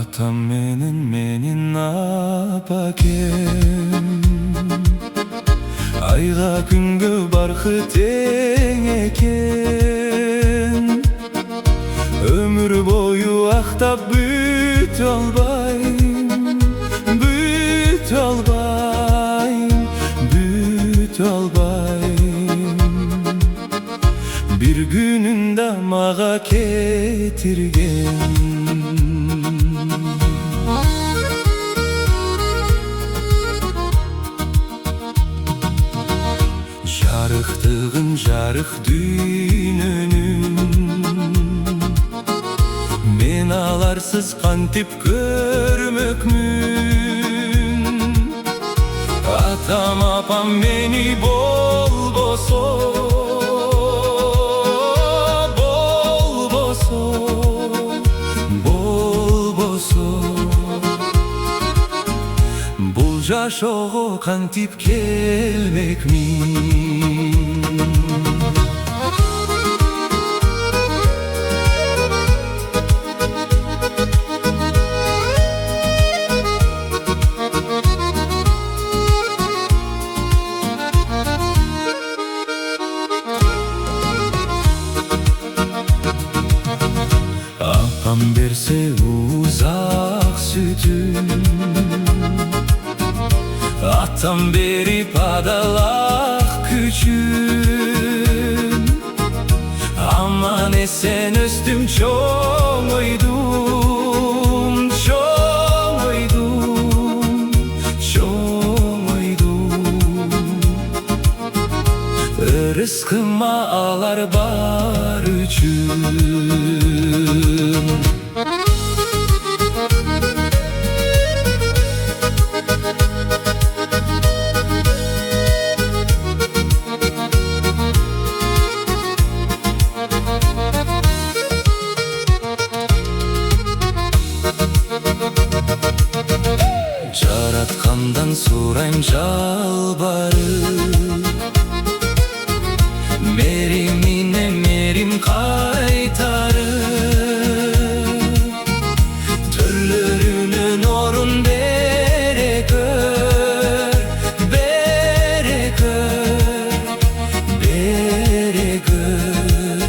Atam menin apakem, ayga күнгө баркы тең экен. Ömür boyu актап бүтө албайм, бүтө албайм, бүтө албайм. Бир күнүндө мага кетирген. Жарыктыгын жарык дүйнөнүн, мен аларсыз кантип көрмөкмүн. Атам апам мени болбосо, болбосо, болбосо, бул жашоого кантип келмекмин. Апам берсе узак сүтүн, атам берип адалак күчүн. Аман эсен өстүм, чоңойдум, чоңойдум, чоңойдум. Рызкыма алар бар үчүн. Жараткандан сурайм жалбарып, меримине мерим кайтарып. Төрлөрүнөн орун бере көр, бере көр, бере көр.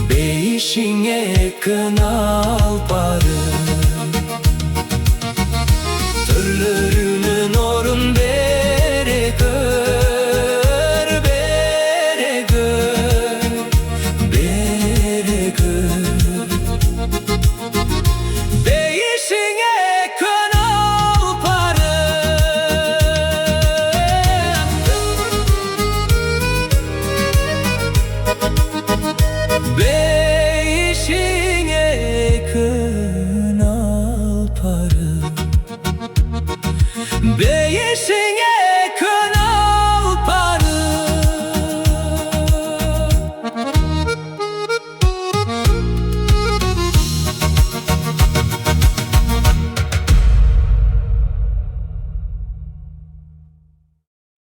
Бейишиңе кын алып барып,